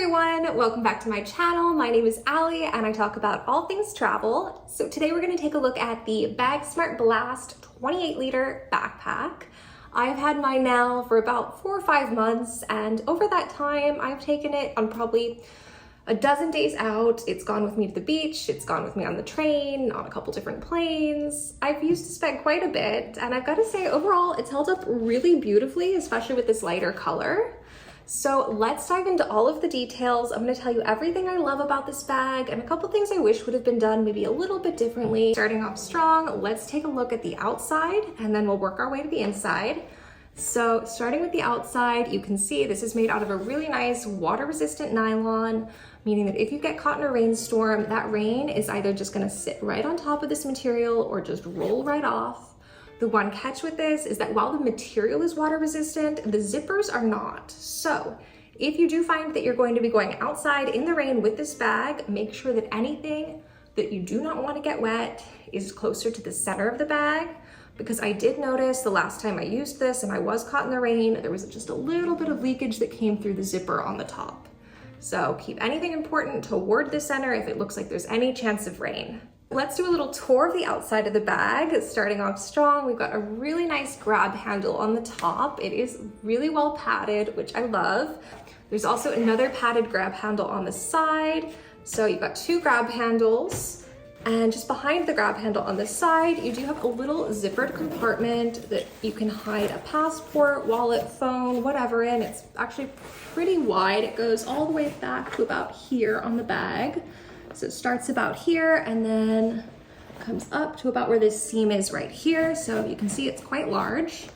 everyone, welcome back to my channel. My name is Allie and I talk about all things travel. So today we're going to take a look at the BagSmart Blast 28-liter backpack. I've had mine now for about 4 or 5 months, and over that time I've taken it on probably a dozen days out. It's gone with me to the beach, it's gone with me on the train, on a couple different planes. I've used this bag quite a bit, and I've got to say overall it's held up really beautifully, especially with this lighter color. So let's dive into all of the details. I'm going to tell you everything I love about this bag and a couple things I wish would have been done maybe a little bit differently. Starting off strong, let's take a look at the outside and then we'll work our way to the inside. So starting with the outside, you can see this is made out of a really nice water-resistant nylon, meaning that if you get caught in a rainstorm, that rain is either just going to sit right on top of this material or just roll right off. The one catch with this is that while the material is water resistant, the zippers are not. So if you do find that you're going to be going outside in the rain with this bag, make sure that anything that you do not want to get wet is closer to the center of the bag, because I did notice the last time I used this and I was caught in the rain, there was just a little bit of leakage that came through the zipper on the top. So keep anything important toward the center if it looks like there's any chance of rain. Let's do a little tour of the outside of the bag. Starting off strong, we've got a really nice grab handle on the top. It is really well padded, which I love. There's also another padded grab handle on the side. So you've got 2 grab handles, and just behind the grab handle on the side, you do have a little zippered compartment that you can hide a passport, wallet, phone, whatever in. It's actually pretty wide. It goes all the way back to about here on the bag. So it starts about here and then comes up to about where this seam is right here. So you can see it's quite large.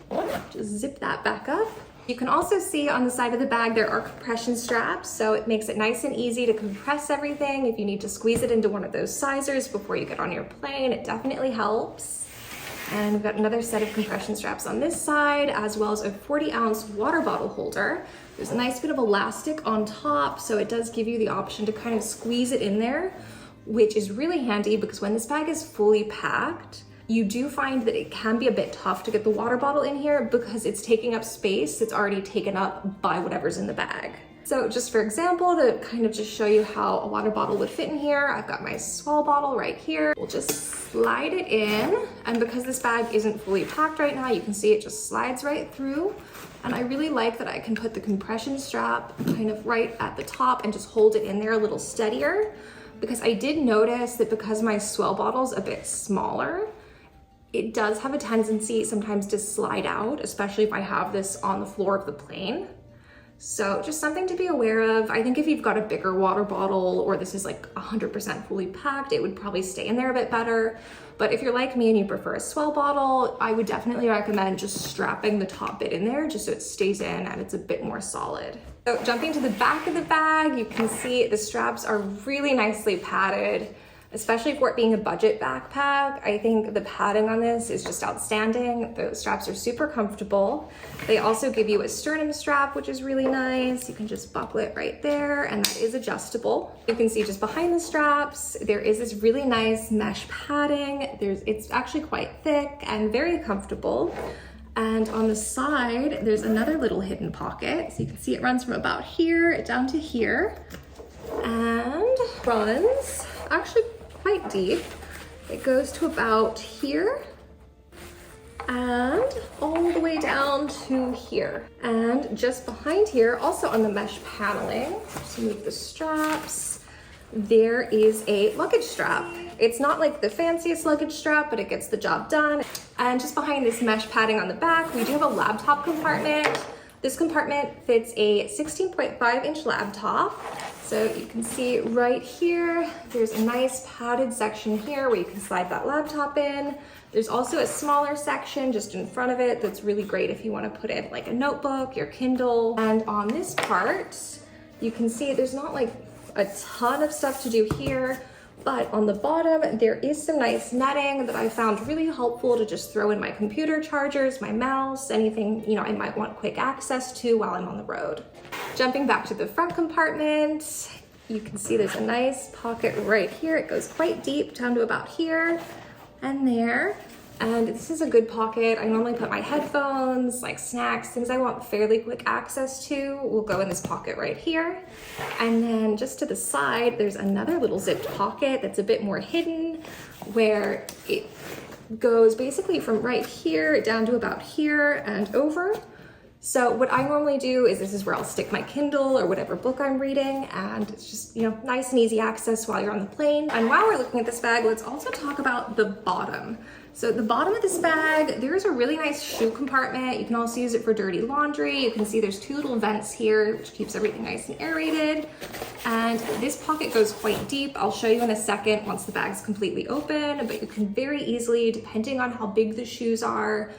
Just zip that back up. You can also see on the side of the bag there are compression straps, so it makes it nice and easy to compress everything. If you need to squeeze it into one of those sizers before you get on your plane, it definitely helps. And we've got another set of compression straps on this side, as well as a 40-ounce water bottle holder. There's a nice bit of elastic on top, so it does give you the option to kind of squeeze it in there, which is really handy because when this bag is fully packed, you do find that it can be a bit tough to get the water bottle in here because it's taking up space that's already taken up by whatever's in the bag. So just for example, to kind of just show you how a water bottle would fit in here, I've got my swell bottle right here. We'll just slide it in, and because this bag isn't fully packed right now, you can see it just slides right through. And I really like that I can put the compression strap kind of right at the top and just hold it in there a little steadier, because I did notice that because my swell bottle's a bit smaller, it does have a tendency sometimes to slide out, especially if I have this on the floor of the plane. So just something to be aware of. I think if you've got a bigger water bottle or this is like 100% fully packed, it would probably stay in there a bit better. But if you're like me and you prefer a swell bottle, I would definitely recommend just strapping the top bit in there just so it stays in and it's a bit more solid. So jumping to the back of the bag, you can see the straps are really nicely padded. Especially for it being a budget backpack, I think the padding on this is just outstanding. The straps are super comfortable. They also give you a sternum strap, which is really nice. You can just buckle it right there, and that is adjustable. You can see just behind the straps, there is this really nice mesh padding. It's actually quite thick and very comfortable. And on the side, there's another little hidden pocket. So you can see it runs from about here down to here, and runs actually quite deep. It goes to about here and all the way down to here. And just behind here, also on the mesh paneling, just move the straps, there is a luggage strap. It's not like the fanciest luggage strap, but it gets the job done. And just behind this mesh padding on the back, we do have a laptop compartment. This compartment fits a 16.5-inch laptop. So you can see right here, there's a nice padded section here where you can slide that laptop in. There's also a smaller section just in front of it that's really great if you want to put in like a notebook, your Kindle. And on this part, you can see there's not like a ton of stuff to do here, but on the bottom, there is some nice netting that I found really helpful to just throw in my computer chargers, my mouse, anything, you know, I might want quick access to while I'm on the road. Jumping back to the front compartment, you can see there's a nice pocket right here. It goes quite deep down to about here and there. And this is a good pocket. I normally put my headphones, like snacks, things I want fairly quick access to will go in this pocket right here. And then just to the side, there's another little zipped pocket that's a bit more hidden, where it goes basically from right here down to about here and over. So what I normally do is this is where I'll stick my Kindle or whatever book I'm reading, and it's just, you know, nice and easy access while you're on the plane. And while we're looking at this bag, let's also talk about the bottom. So at the bottom of this bag, there's a really nice shoe compartment. You can also use it for dirty laundry. You can see there's two little vents here, which keeps everything nice and aerated. And this pocket goes quite deep. I'll show you in a second once the bag's completely open, but you can very easily, depending on how big the shoes are,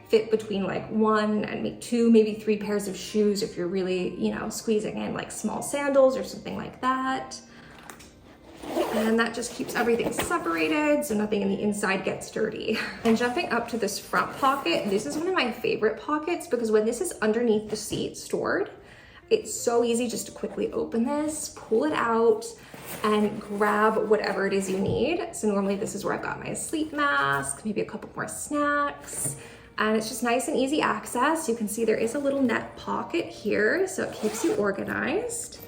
fit between like 1 and 2, maybe 3 pairs of shoes if you're really, you know, squeezing in like small sandals or something like that. And that just keeps everything separated so nothing in the inside gets dirty. And jumping up to this front pocket, this is one of my favorite pockets because when this is underneath the seat stored, it's so easy just to quickly open this, pull it out, and grab whatever it is you need. So normally this is where I've got my sleep mask, maybe a couple more snacks, and it's just nice and easy access. You can see there is a little net pocket here, so it keeps you organized.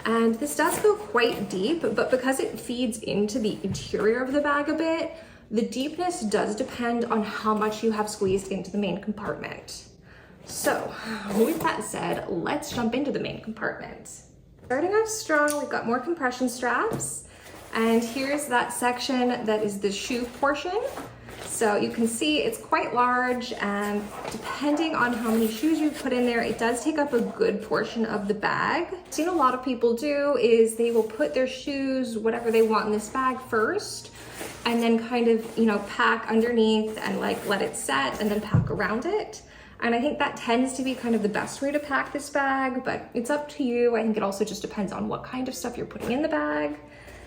And this does go quite deep, but because it feeds into the interior of the bag a bit, the deepness does depend on how much you have squeezed into the main compartment. So with that said, let's jump into the main compartment. Starting off strong, we've got more compression straps, and here's that section that is the shoe portion. So you can see it's quite large, and depending on how many shoes you put in there, it does take up a good portion of the bag. I've seen a lot of people do is they will put their shoes, whatever they want in this bag first, and then kind of, you know, pack underneath and like let it set and then pack around it. And I think that tends to be kind of the best way to pack this bag, but it's up to you. I think it also just depends on what kind of stuff you're putting in the bag,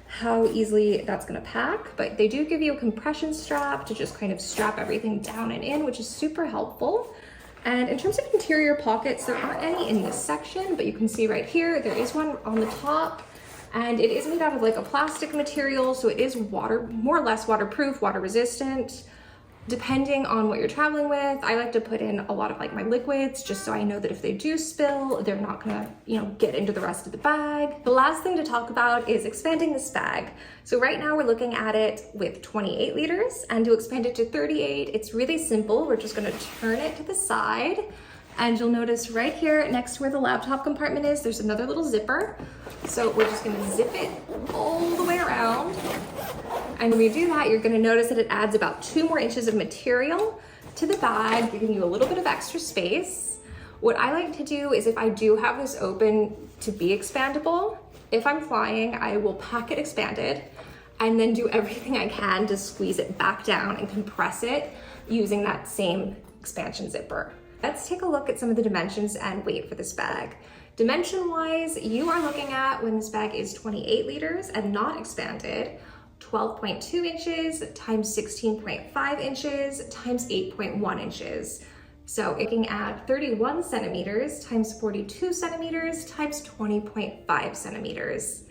how easily that's gonna pack. But they do give you a compression strap to just kind of strap everything down and in, which is super helpful. And in terms of interior pockets, there aren't any in this section, but you can see right here, there is one on the top, and it is made out of like a plastic material, so it is more or less waterproof, water resistant. Depending on what you're traveling with, I like to put in a lot of like my liquids just so I know that if they do spill, they're not gonna, you know, get into the rest of the bag. The last thing to talk about is expanding this bag. So right now we're looking at it with 28 liters, and to expand it to 38, it's really simple. We're just gonna turn it to the side, and you'll notice right here next to where the laptop compartment is, there's another little zipper. So we're just gonna zip it all the way around. And when we do that, you're gonna notice that it adds about 2 more inches of material to the bag, giving you a little bit of extra space. What I like to do is if I do have this open to be expandable, if I'm flying, I will pack it expanded and then do everything I can to squeeze it back down and compress it using that same expansion zipper. Let's take a look at some of the dimensions and weight for this bag. Dimension-wise, you are looking at, when this bag is 28 liters and not expanded, 12.2 inches times 16.5 inches times 8.1 inches. So looking at 31 centimeters times 42 centimeters times 20.5 centimeters.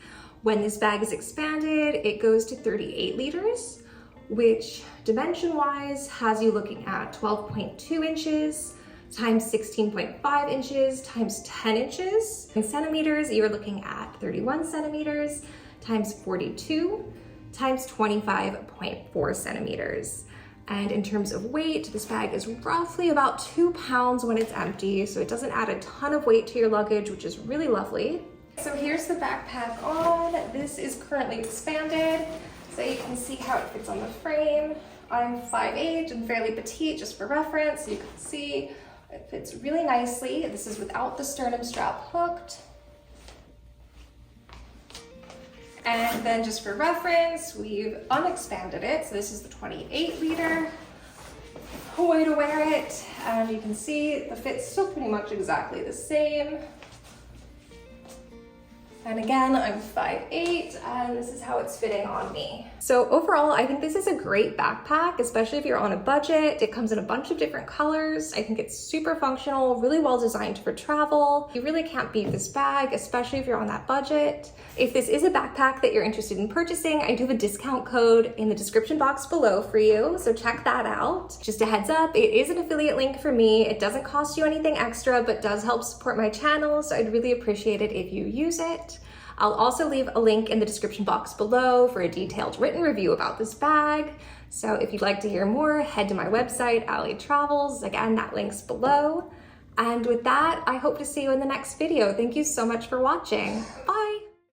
When this bag is expanded, it goes to 38 liters, which dimension-wise has you looking at 12.2 inches times 16.5 inches times 10 inches. In centimeters, you're looking at 31 centimeters times 42 times 25.4 centimeters. And in terms of weight, this bag is roughly about 2 pounds when it's empty, so it doesn't add a ton of weight to your luggage, which is really lovely. So here's the backpack on. This is currently expanded, so you can see how it fits on the frame. I'm 5'8" and fairly petite, just for reference. You can see it fits really nicely. This is without the sternum strap hooked. And then just for reference, we've unexpanded it. So this is the 28 liter way to wear it. And you can see the fit's still pretty much exactly the same. And again, I'm 5'8", and this is how it's fitting on me. So overall, I think this is a great backpack, especially if you're on a budget. It comes in a bunch of different colors. I think it's super functional, really well designed for travel. You really can't beat this bag, especially if you're on that budget. If this is a backpack that you're interested in purchasing, I do have a discount code in the description box below for you, so check that out. Just a heads up, it is an affiliate link for me. It doesn't cost you anything extra, but does help support my channel, so I'd really appreciate it if you use it. I'll also leave a link in the description box below for a detailed written review about this bag. So if you'd like to hear more, head to my website, Ali Travels. Again, that link's below. And with that, I hope to see you in the next video. Thank you so much for watching. Bye.